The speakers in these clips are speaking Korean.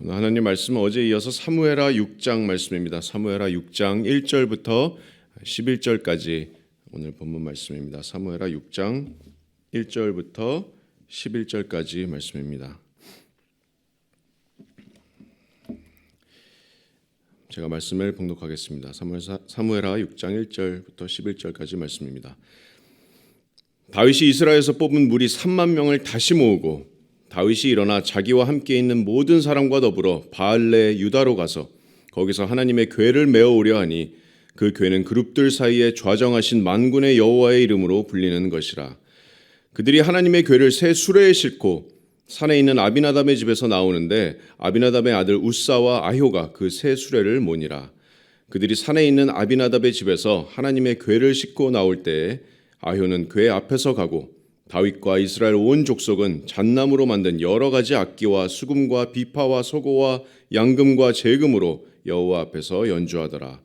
하나님 말씀은 어제 이어서 사무엘하 6장 말씀입니다. 사무엘하 6장 1절부터 11절까지 오늘 본문 말씀입니다. 사무엘하 6장 1절부터 11절까지 말씀입니다. 제가 말씀을 봉독하겠습니다. 사무엘하 6장 1절부터 11절까지 말씀입니다. 다윗이 이스라엘에서 뽑은 무리 3만 명을 다시 모으고 다윗이 일어나 자기와 함께 있는 모든 사람과 더불어 바알레 유다로 가서 거기서 하나님의 궤를 메어오려 하니 그 궤는 그룹들 사이에 좌정하신 만군의 여호와의 이름으로 불리는 것이라. 그들이 하나님의 궤를 새 수레에 싣고 산에 있는 아비나답의 집에서 나오는데 아비나답의 아들 우사와 아효가 그 새 수레를 모니라. 그들이 산에 있는 아비나답의 집에서 하나님의 궤를 싣고 나올 때에 아효는 궤 앞에서 가고 다윗과 이스라엘 온 족속은 잣나무로 만든 여러 가지 악기와 수금과 비파와 소고와 양금과 제금으로 여호와 앞에서 연주하더라.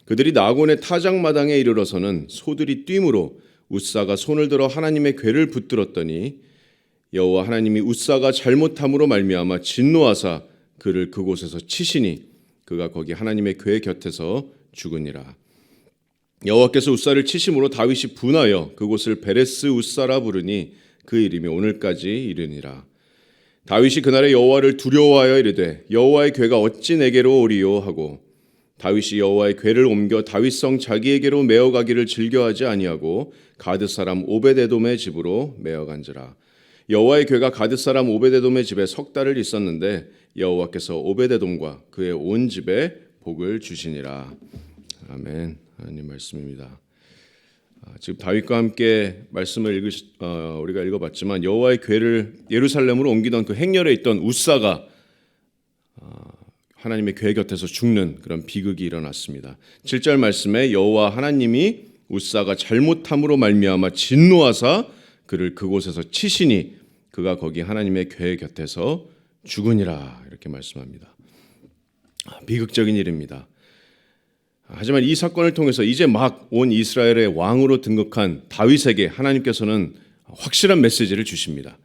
그들이 나곤의 타작마당에 이르러서는 소들이 뛰므로 우사가 손을 들어 하나님의 궤를 붙들었더니 여호와 하나님이 우사가 잘못함으로 말미암아 진노하사 그를 그곳에서 치시니 그가 거기 하나님의 궤 곁에서 죽으니라. 여호와께서 우사를 치심으로 다윗이 분하여 그곳을 베레스 우사라 부르니 그 이름이 오늘까지 이르니라. 다윗이 그날에 여호와를 두려워하여 이르되 여호와의 궤가 어찌 내게로 오리요 하고 다윗이 여호와의 궤를 옮겨 다윗성 자기에게로 메어가기를 즐겨하지 아니하고 가드 사람 오베데돔의 집으로 메어간지라. 여호와의 궤가 가드 사람 오베데돔의 집에 석 달을 있었는데 여호와께서 오베데돔과 그의 온 집에 복을 주시니라. 아멘. 하나님 말씀입니다. 지금 다윗과 함께 말씀을 우리가 읽어봤지만 여호와의 궤를 예루살렘으로 옮기던 그 행렬에 있던 우사가 하나님의 궤 곁에서 죽는 그런 비극이 일어났습니다. 7절 말씀에 여호와 하나님이 우사가 잘못함으로 말미암아 진노하사 그를 그곳에서 치시니 그가 거기 하나님의 궤 곁에서 죽으니라 이렇게 말씀합니다. 비극적인 일입니다. 하지만 이 사건을 통해서 이제 막 온 이스라엘의 왕으로 등극한 다윗에게 하나님께서는 확실한 메시지를 주십니다.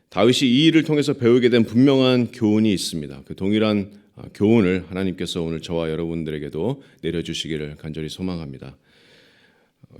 다윗이 이 일을 통해서 배우게 된 분명한 교훈이 있습니다. 그 동일한 교훈을 하나님께서 오늘 저와 여러분들에게도 내려주시기를 간절히 소망합니다.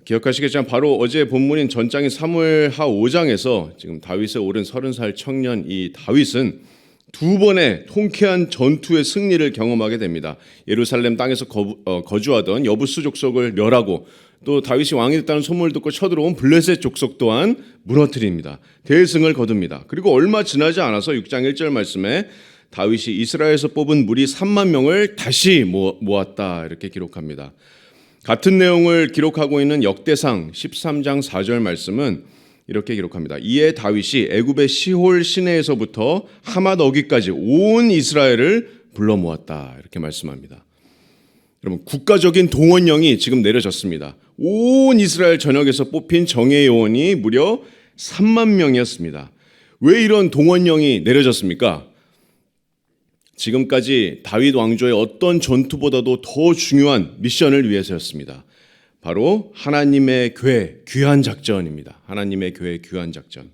기억하시겠지만 바로 어제 본문인 전장인 사무엘하 5장에서 지금 다윗에 오른 30살 청년 이 다윗은 두 번의 통쾌한 전투의 승리를 경험하게 됩니다. 예루살렘 땅에서 거주하던 여부스 족속을 멸하고 또 다윗이 왕이 됐다는 소문을 듣고 쳐들어온 블레셋 족속 또한 무너뜨립니다. 대승을 거둡니다. 그리고 얼마 지나지 않아서 6장 1절 말씀에 다윗이 이스라엘에서 뽑은 무리 3만 명을 다시 모았다 이렇게 기록합니다. 같은 내용을 기록하고 있는 역대상 13장 4절 말씀은 이렇게 기록합니다. 이에 다윗이 애굽의 시홀 시내에서부터 하맛 어귀까지 온 이스라엘을 불러 모았다 이렇게 말씀합니다. 여러분 국가적인 동원령이 지금 내려졌습니다. 온 이스라엘 전역에서 뽑힌 정예 요원이 무려 3만 명이었습니다. 왜 이런 동원령이 내려졌습니까? 지금까지 다윗 왕조의 어떤 전투보다도 더 중요한 미션을 위해서였습니다. 바로 하나님의 궤 귀환 작전입니다. 하나님의 궤 귀환 작전.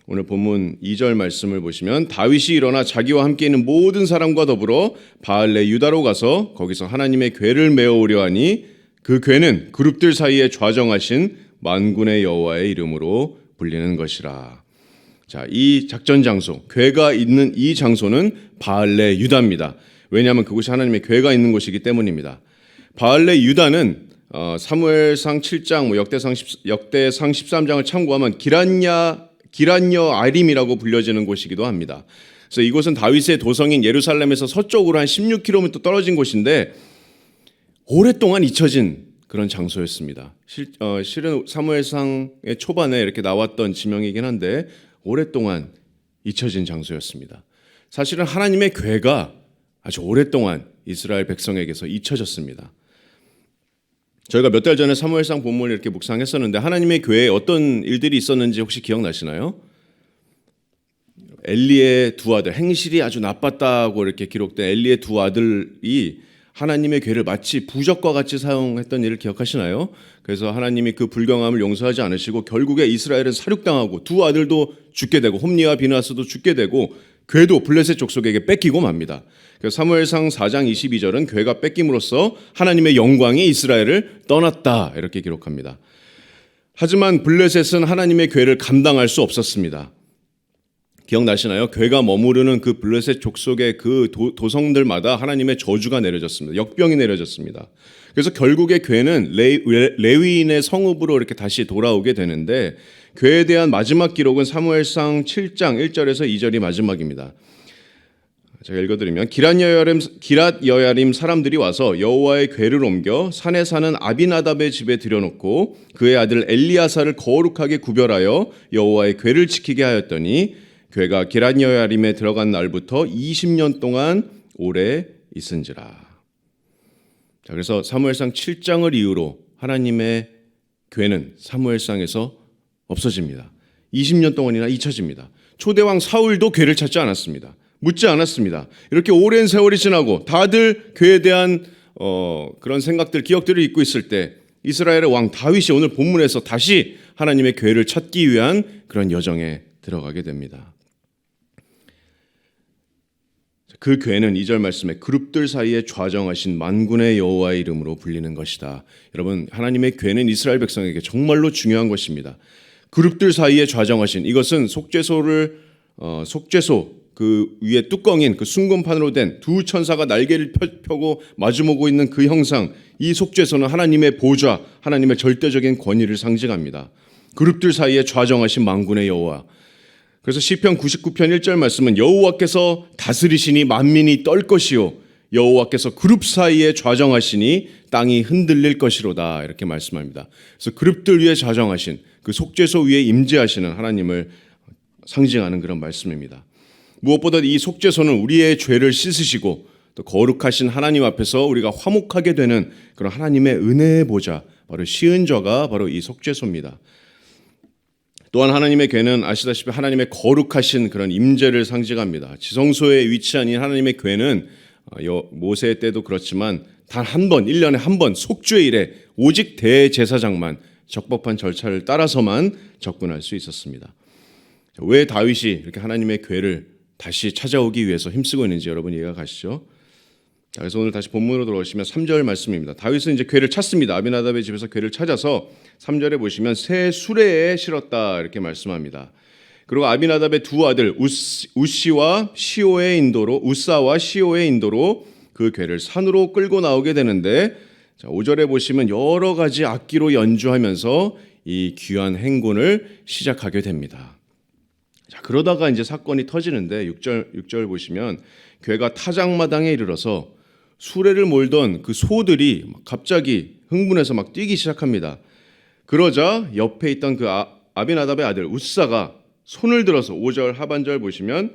오늘 본문 2절 말씀을 보시면 다윗이 일어나 자기와 함께 있는 모든 사람과 더불어 바알레 유다로 가서 거기서 하나님의 궤를 메어오려 하니 그 궤는 그룹들 사이에 좌정하신 만군의 여호와의 이름으로 불리는 것이라. 자, 이 작전 장소, 궤가 있는 이 장소는 바알레 유다입니다. 왜냐하면 그곳이 하나님의 궤가 있는 곳이기 때문입니다. 바알레 유다는 사무엘상 7장, 역대상 13장을 참고하면 기란여 아림이라고 불려지는 곳이기도 합니다. 그래서 이곳은 다윗의 도성인 예루살렘에서 서쪽으로 한 16km 떨어진 곳인데 오랫동안 잊혀진 그런 장소였습니다. 실은 사무엘상의 초반에 이렇게 나왔던 지명이긴 한데 오랫동안 잊혀진 장소였습니다. 사실은 하나님의 궤가 아주 오랫동안 이스라엘 백성에게서 잊혀졌습니다. 저희가 몇 달 전에 사무엘상 본문을 이렇게 묵상했었는데 하나님의 궤에 어떤 일들이 있었는지 혹시 기억나시나요? 엘리의 두 아들, 행실이 아주 나빴다고 이렇게 기록된 엘리의 두 아들이 하나님의 궤를 마치 부적과 같이 사용했던 일을 기억하시나요? 그래서 하나님이 그 불경함을 용서하지 않으시고 결국에 이스라엘은 사륙당하고 두 아들도 죽게 되고 홈리와 비나스도 죽게 되고 궤도 블레셋 족속에게 뺏기고 맙니다. 그래서 사무엘상 4장 22절은 궤가 뺏김으로써 하나님의 영광이 이스라엘을 떠났다 이렇게 기록합니다. 하지만 블레셋은 하나님의 궤를 감당할 수 없었습니다. 기억나시나요? 궤가 머무르는 그 블레셋 족속의 그 도성들마다 하나님의 저주가 내려졌습니다. 역병이 내려졌습니다. 그래서 결국에 궤는 레위인의 성읍으로 이렇게 다시 돌아오게 되는데, 궤에 대한 마지막 기록은 사무엘상 7장 1절에서 2절이 마지막입니다. 제가 읽어드리면 기랏 여야림 사람들이 와서 여호와의 궤를 옮겨 산에 사는 아비나답의 집에 들여놓고 그의 아들 엘리야사를 거룩하게 구별하여 여호와의 궤를 지키게 하였더니 궤가 기랏 여야림에 들어간 날부터 20년 동안 오래 있은지라. 자, 그래서 사무엘상 7장을 이유로 하나님의 궤는 사무엘상에서 없어집니다. 20년 동안이나 잊혀집니다. 초대왕 사울도 궤를 찾지 않았습니다. 묻지 않았습니다. 이렇게 오랜 세월이 지나고 다들 궤에 대한 그런 생각들, 기억들을 잊고 있을 때 이스라엘의 왕 다윗이 오늘 본문에서 다시 하나님의 궤를 찾기 위한 그런 여정에 들어가게 됩니다. 그 궤는 2절 말씀에 그룹들 사이에 좌정하신 만군의 여호와의 이름으로 불리는 것이다. 여러분, 하나님의 궤는 이스라엘 백성에게 정말로 중요한 것입니다. 그룹들 사이에 좌정하신, 이것은 속죄소 그 위에 뚜껑인 그 순금판으로 된 두 천사가 날개를 펴고 마주보고 있는 그 형상, 이 속죄소는 하나님의 보좌, 하나님의 절대적인 권위를 상징합니다. 그룹들 사이에 좌정하신 만군의 여호와. 그래서 시편 99편 1절 말씀은 여호와께서 다스리시니 만민이 떨 것이요 여호와께서 그룹 사이에 좌정하시니 땅이 흔들릴 것이로다 이렇게 말씀합니다. 그래서 그룹들 위에 좌정하신, 그 속죄소 위에 임재하시는 하나님을 상징하는 그런 말씀입니다. 무엇보다 이 속죄소는 우리의 죄를 씻으시고 또 거룩하신 하나님 앞에서 우리가 화목하게 되는 그런 하나님의 은혜의 보좌, 바로 시은좌가 바로 이 속죄소입니다. 또한 하나님의 궤는 아시다시피 하나님의 거룩하신 그런 임재를 상징합니다. 지성소에 위치한 이 하나님의 궤는 모세 때도 그렇지만 단 한 번, 1년에 한 번 속죄일에 오직 대제사장만 적법한 절차를 따라서만 접근할 수 있었습니다. 왜 다윗이 이렇게 하나님의 궤를 다시 찾아오기 위해서 힘쓰고 있는지 여러분 이해가 가시죠? 그래서 오늘 다시 본문으로 돌아오시면 3절 말씀입니다. 다윗은 이제 궤를 찾습니다. 아비나답의 집에서 궤를 찾아서 3절에 보시면 새 수레에 실었다 이렇게 말씀합니다. 그리고 아비나답의 두 아들 우사와 시오의 인도로 그 궤를 산으로 끌고 나오게 되는데, 5절에 보시면 여러 가지 악기로 연주하면서 이 귀한 행군을 시작하게 됩니다. 자, 그러다가 이제 사건이 터지는데 6절 보시면 궤가 타작마당에 이르러서 수레를 몰던 그 소들이 갑자기 흥분해서 막 뛰기 시작합니다. 그러자 옆에 있던 그 아비나답의 아들 우사가 손을 들어서 5절 하반절 보시면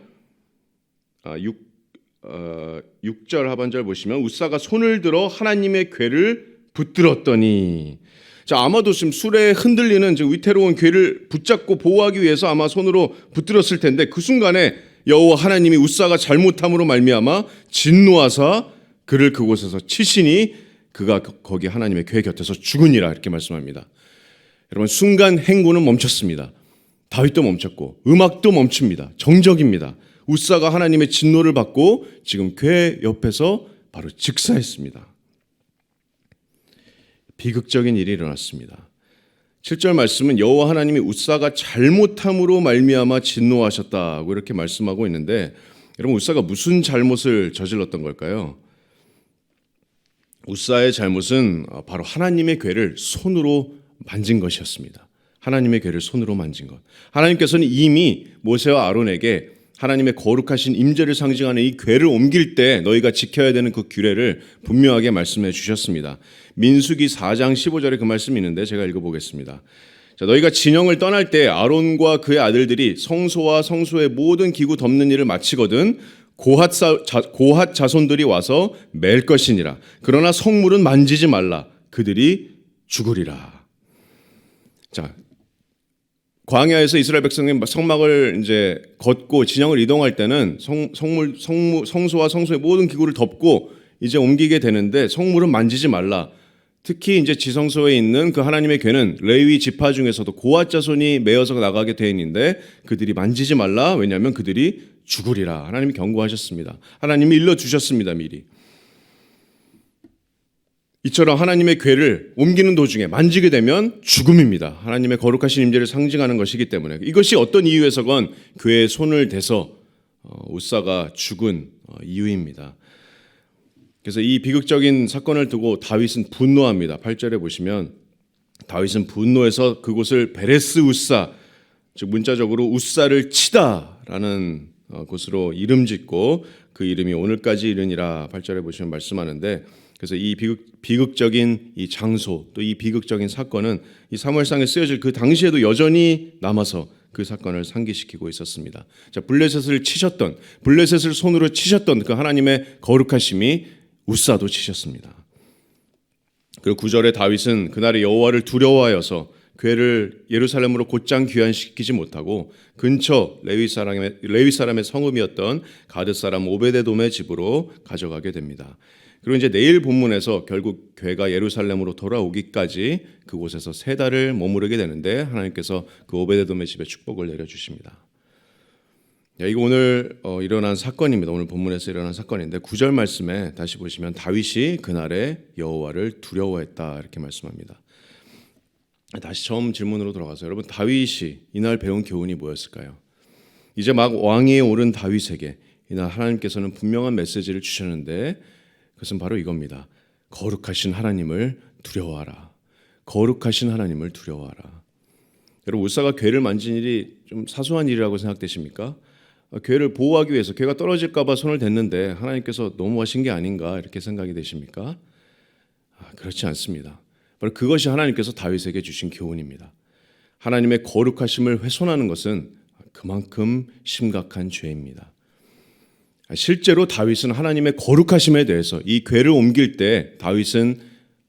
6절 하반절 보시면 우사가 손을 들어 하나님의 궤를 붙들었더니, 자, 아마도 지금 수레에 흔들리는 위태로운 궤를 붙잡고 보호하기 위해서 아마 손으로 붙들었을 텐데, 그 순간에 여호와 하나님이 우사가 잘못함으로 말미암아 진노하사 그를 그곳에서 치시니 그가 거기 하나님의 궤 곁에서 죽으니라 이렇게 말씀합니다. 여러분, 순간 행군은 멈췄습니다. 다윗도 멈췄고 음악도 멈춥니다. 정적입니다. 우사가 하나님의 진노를 받고 지금 궤 옆에서 바로 즉사했습니다. 비극적인 일이 일어났습니다. 7절 말씀은 여호와 하나님이 우사가 잘못함으로 말미암아 진노하셨다고 이렇게 말씀하고 있는데, 여러분, 우사가 무슨 잘못을 저질렀던 걸까요? 우사의 잘못은 바로 하나님의 궤를 손으로 만진 것이었습니다. 하나님의 궤를 손으로 만진 것. 하나님께서는 이미 모세와 아론에게 하나님의 거룩하신 임재를 상징하는 이 궤를 옮길 때 너희가 지켜야 되는 그 규례를 분명하게 말씀해 주셨습니다. 민수기 4장 15절에 그 말씀이 있는데 제가 읽어보겠습니다. 자, 너희가 진영을 떠날 때 아론과 그의 아들들이 성소와 성소의 모든 기구 덮는 일을 마치거든 고핫 자손들이 와서 맬 것이니라. 그러나 성물은 만지지 말라. 그들이 죽으리라. 자, 광야에서 이스라엘 백성이 성막을 이제 걷고 진영을 이동할 때는 성소와 성소의 모든 기구를 덮고 이제 옮기게 되는데 성물은 만지지 말라. 특히 이제 지성소에 있는 그 하나님의 궤는 레위 지파 중에서도 고핫 자손이 메어서 나가게 돼 있는데 그들이 만지지 말라. 왜냐하면 그들이 죽으리라. 하나님이 경고하셨습니다. 하나님이 일러주셨습니다. 미리. 이처럼 하나님의 궤를 옮기는 도중에 만지게 되면 죽음입니다. 하나님의 거룩하신 임재를 상징하는 것이기 때문에 이것이 어떤 이유에서건 궤에 손을 대서 웃사가 죽은 이유입니다. 그래서 이 비극적인 사건을 두고 다윗은 분노합니다. 8절에 보시면 다윗은 분노해서 그곳을 베레스 웃사, 즉 문자적으로 웃사를 치다라는 곳으로 이름 짓고 그 이름이 오늘까지 이르니라 8절에 보시면 말씀하는데, 그래서 이 비극적인 이 장소 또 이 비극적인 사건은 이 사무엘상에 쓰여질 그 당시에도 여전히 남아서 그 사건을 상기시키고 있었습니다. 자, 블레셋을 손으로 치셨던 그 하나님의 거룩하심이 웃사도 치셨습니다. 그리고 9절에 다윗은 그날의 여호와를 두려워하여서 궤를 예루살렘으로 곧장 귀환시키지 못하고 근처 레위 사람의 성읍이었던 가드 사람 오베데돔의 집으로 가져가게 됩니다. 그리고 이제 내일 본문에서 결국 궤가 예루살렘으로 돌아오기까지 그곳에서 3달을 머무르게 되는데 하나님께서 그 오베데돔의 집에 축복을 내려주십니다. 이거 오늘 일어난 사건입니다. 오늘 본문에서 일어난 사건인데 9절 말씀에 다시 보시면 다윗이 그날에 여호와를 두려워했다 이렇게 말씀합니다. 다시 처음 질문으로 돌아가서 여러분, 다윗이 이날 배운 교훈이 뭐였을까요? 이제 막 왕위에 오른 다윗에게 이날 하나님께서는 분명한 메시지를 주셨는데 그것은 바로 이겁니다. 거룩하신 하나님을 두려워하라. 거룩하신 하나님을 두려워하라. 여러분, 웃사가 궤를 만진 일이 좀 사소한 일이라고 생각되십니까? 궤를 보호하기 위해서 궤가 떨어질까 봐 손을 댔는데 하나님께서 너무하신 게 아닌가 이렇게 생각이 되십니까? 그렇지 않습니다. 바로 그것이 하나님께서 다윗에게 주신 교훈입니다. 하나님의 거룩하심을 훼손하는 것은 그만큼 심각한 죄입니다. 실제로 다윗은 하나님의 거룩하심에 대해서 이 궤를 옮길 때 다윗은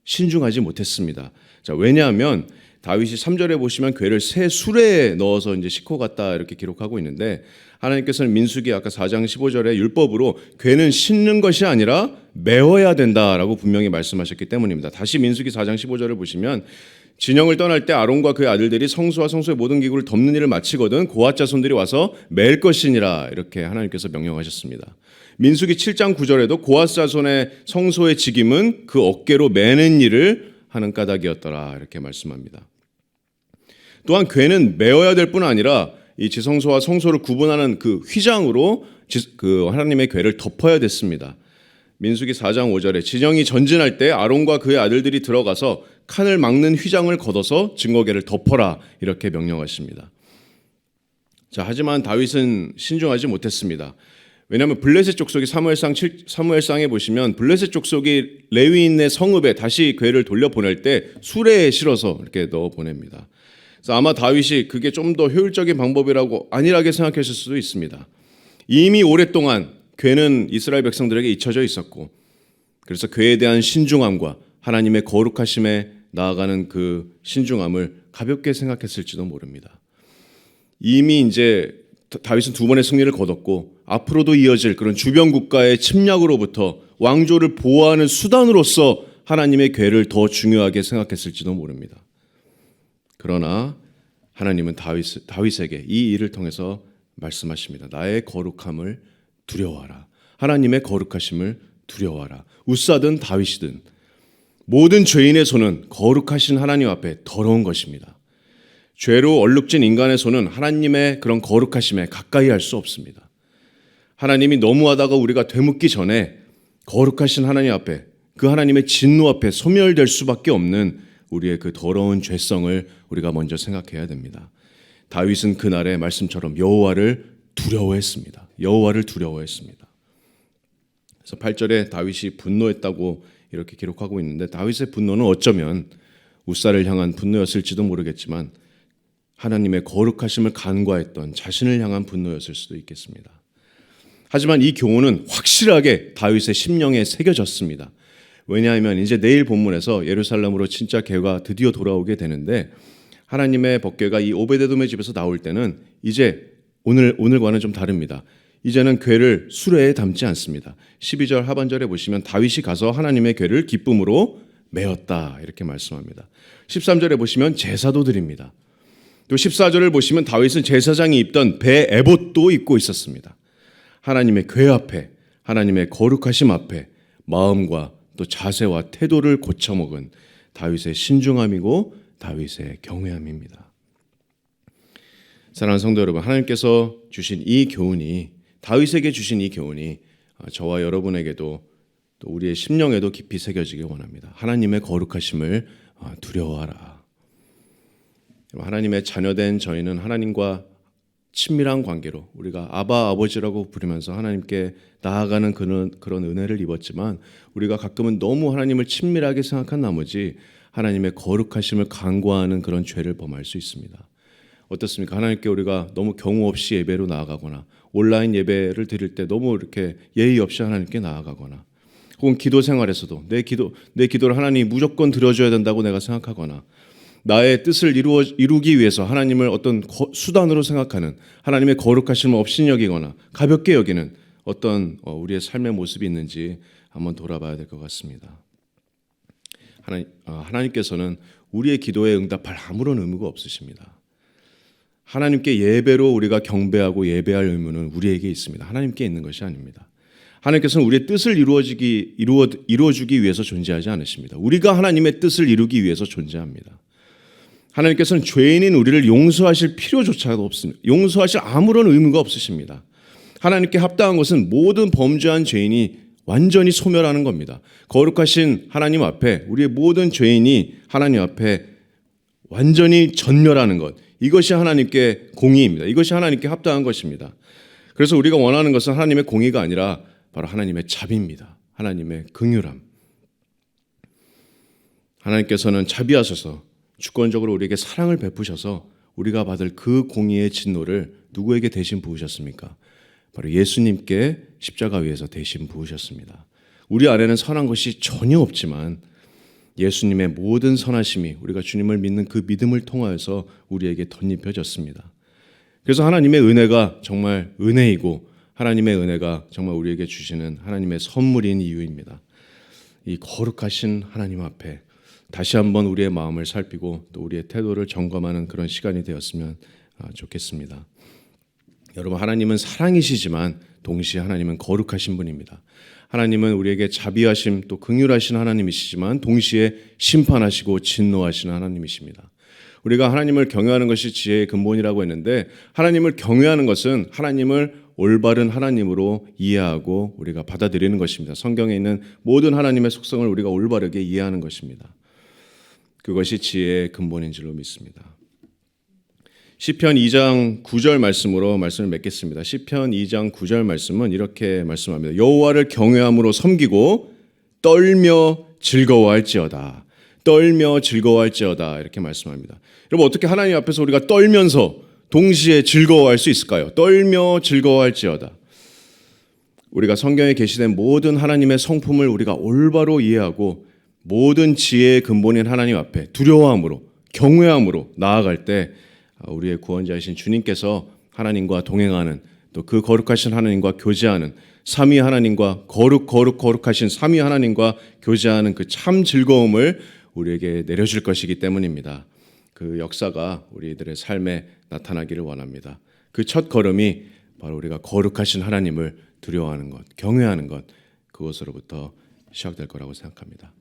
신중하지 못했습니다. 자, 왜냐하면 다윗이 3절에 보시면 궤를 새 수레에 넣어서 이제 싣고 갔다 이렇게 기록하고 있는데 하나님께서는 민수기 아까 4장 15절에 율법으로 궤는 싣는 것이 아니라 메어야 된다라고 분명히 말씀하셨기 때문입니다. 다시 민수기 4장 15절을 보시면 진영을 떠날 때 아론과 그의 아들들이 성소와 성소의 모든 기구를 덮는 일을 마치거든 고앗 자손들이 와서 맬 것이니라 이렇게 하나님께서 명령하셨습니다. 민수기 7장 9절에도 고앗 자손의 성소의 직임은 그 어깨로 매는 일을 하는 까닭이었더라 이렇게 말씀합니다. 또한 궤는 메어야 될 뿐 아니라 이 지성소와 성소를 구분하는 그 휘장으로 그 하나님의 궤를 덮어야 됐습니다. 민수기 4장 5절에 진영이 전진할 때 아론과 그의 아들들이 들어가서 칸을 막는 휘장을 걷어서 증거궤를 덮어라 이렇게 명령하십니다. 자, 하지만 다윗은 신중하지 못했습니다. 왜냐하면 블레셋 족속이 사무엘상에 보시면 블레셋 족속이 레위인의 성읍에 다시 궤를 돌려보낼 때 수레에 실어서 이렇게 넣어 보냅니다. 그래서 아마 다윗이 그게 좀 더 효율적인 방법이라고 안일하게 생각하실 수도 있습니다. 이미 오랫동안 궤는 이스라엘 백성들에게 잊혀져 있었고 그래서 궤에 대한 신중함과 하나님의 거룩하심에 나아가는 그 신중함을 가볍게 생각했을지도 모릅니다. 이미 이제 다윗은 2번의 승리를 거뒀고 앞으로도 이어질 그런 주변 국가의 침략으로부터 왕조를 보호하는 수단으로서 하나님의 궤를 더 중요하게 생각했을지도 모릅니다. 그러나 하나님은 다윗에게 이 일을 통해서 말씀하십니다. 나의 거룩함을 두려워하라. 하나님의 거룩하심을 두려워하라. 웃사든 다윗이든 모든 죄인의 손은 거룩하신 하나님 앞에 더러운 것입니다. 죄로 얼룩진 인간의 손은 하나님의 그런 거룩하심에 가까이 할 수 없습니다. 하나님이 너무하다가 우리가 되묻기 전에 거룩하신 하나님 앞에 그 하나님의 진노 앞에 소멸될 수밖에 없는 우리의 그 더러운 죄성을 우리가 먼저 생각해야 됩니다. 다윗은 그날의 말씀처럼 여호와를 두려워했습니다. 여호와를 두려워했습니다. 그래서 8절에 다윗이 분노했다고 이렇게 기록하고 있는데 다윗의 분노는 어쩌면 웃사를 향한 분노였을지도 모르겠지만 하나님의 거룩하심을 간과했던 자신을 향한 분노였을 수도 있겠습니다. 하지만 이 교훈은 확실하게 다윗의 심령에 새겨졌습니다. 왜냐하면 이제 내일 본문에서 예루살렘으로 진짜 궤가 드디어 돌아오게 되는데 하나님의 법궤가 이 오베데돔의 집에서 나올 때는 이제 오늘과는 좀 다릅니다. 이제는 궤를 수레에 담지 않습니다. 12절 하반절에 보시면 다윗이 가서 하나님의 궤를 기쁨으로 메었다 이렇게 말씀합니다. 13절에 보시면 제사도 드립니다. 또 14절을 보시면 다윗은 제사장이 입던 배 에봇도 입고 있었습니다. 하나님의 궤 앞에, 하나님의 거룩하심 앞에 마음과 또 자세와 태도를 고쳐먹은 다윗의 신중함이고 다윗의 경외함입니다. 사랑하는 성도 여러분, 하나님께서 주신 이 교훈이, 다윗에게 주신 이 교훈이 저와 여러분에게도 또 우리의 심령에도 깊이 새겨지길 원합니다. 하나님의 거룩하심을 두려워하라. 하나님의 자녀된 저희는 하나님과 친밀한 관계로 우리가 아바 아버지라고 부르면서 하나님께 나아가는 그런 은혜를 입었지만, 우리가 가끔은 너무 하나님을 친밀하게 생각한 나머지 하나님의 거룩하심을 간과하는 그런 죄를 범할 수 있습니다. 어떻습니까? 하나님께 우리가 너무 경우 없이 예배로 나아가거나 온라인 예배를 드릴 때 너무 이렇게 예의 없이 하나님께 나아가거나, 혹은 기도 생활에서도 내 기도를 하나님이 무조건 들어줘야 된다고 내가 생각하거나, 나의 뜻을 이루기 위해서 하나님을 어떤 수단으로 생각하는, 하나님의 거룩하심을 업신여기거나 가볍게 여기는 어떤 우리의 삶의 모습이 있는지 한번 돌아봐야 될 것 같습니다. 하나님께서는 우리의 기도에 응답할 아무런 의무가 없으십니다. 하나님께 예배로 우리가 경배하고 예배할 의무는 우리에게 있습니다. 하나님께 있는 것이 아닙니다. 하나님께서는 우리의 뜻을 이루어주기 위해서 존재하지 않으십니다. 우리가 하나님의 뜻을 이루기 위해서 존재합니다. 하나님께서는 죄인인 우리를 용서하실 필요조차도 없습니다. 용서하실 아무런 의무가 없으십니다. 하나님께 합당한 것은 모든 범죄한 죄인이 완전히 소멸하는 겁니다. 거룩하신 하나님 앞에 우리의 모든 죄인이 하나님 앞에 완전히 전멸하는 것, 이것이 하나님께 공의입니다. 이것이 하나님께 합당한 것입니다. 그래서 우리가 원하는 것은 하나님의 공의가 아니라 바로 하나님의 자비입니다. 하나님의 긍휼함. 하나님께서는 자비하셔서 주권적으로 우리에게 사랑을 베푸셔서 우리가 받을 그 공의의 진노를 누구에게 대신 부으셨습니까? 바로 예수님께 십자가 위에서 대신 부으셨습니다. 우리 안에는 선한 것이 전혀 없지만 예수님의 모든 선하심이 우리가 주님을 믿는 그 믿음을 통하여서 우리에게 덧입혀졌습니다. 그래서 하나님의 은혜가 정말 은혜이고, 하나님의 은혜가 정말 우리에게 주시는 하나님의 선물인 이유입니다. 이 거룩하신 하나님 앞에 다시 한번 우리의 마음을 살피고 또 우리의 태도를 점검하는 그런 시간이 되었으면 좋겠습니다. 여러분, 하나님은 사랑이시지만 동시에 하나님은 거룩하신 분입니다. 하나님은 우리에게 자비하심 또 긍휼하신 하나님이시지만 동시에 심판하시고 진노하시는 하나님이십니다. 우리가 하나님을 경외하는 것이 지혜의 근본이라고 했는데, 하나님을 경외하는 것은 하나님을 올바른 하나님으로 이해하고 우리가 받아들이는 것입니다. 성경에 있는 모든 하나님의 속성을 우리가 올바르게 이해하는 것입니다. 그것이 지혜의 근본인 줄로 믿습니다. 시편 2장 9절 말씀으로 말씀을 맺겠습니다. 시편 2장 9절 말씀은 이렇게 말씀합니다. 여호와를 경외함으로 섬기고 떨며 즐거워할지어다. 떨며 즐거워할지어다. 이렇게 말씀합니다. 여러분, 어떻게 하나님 앞에서 우리가 떨면서 동시에 즐거워할 수 있을까요? 떨며 즐거워할지어다. 우리가 성경에 게시된 모든 하나님의 성품을 우리가 올바로 이해하고 모든 지혜의 근본인 하나님 앞에 두려워함으로 경외함으로 나아갈 때 우리의 구원자이신 주님께서 하나님과 동행하는, 또 그 거룩하신 하나님과 교제하는, 삼위 하나님과 거룩하신 삼위 하나님과 교제하는 그 참 즐거움을 우리에게 내려줄 것이기 때문입니다. 그 역사가 우리들의 삶에 나타나기를 원합니다. 그 첫 걸음이 바로 우리가 거룩하신 하나님을 두려워하는 것, 경외하는 것, 그것으로부터 시작될 거라고 생각합니다.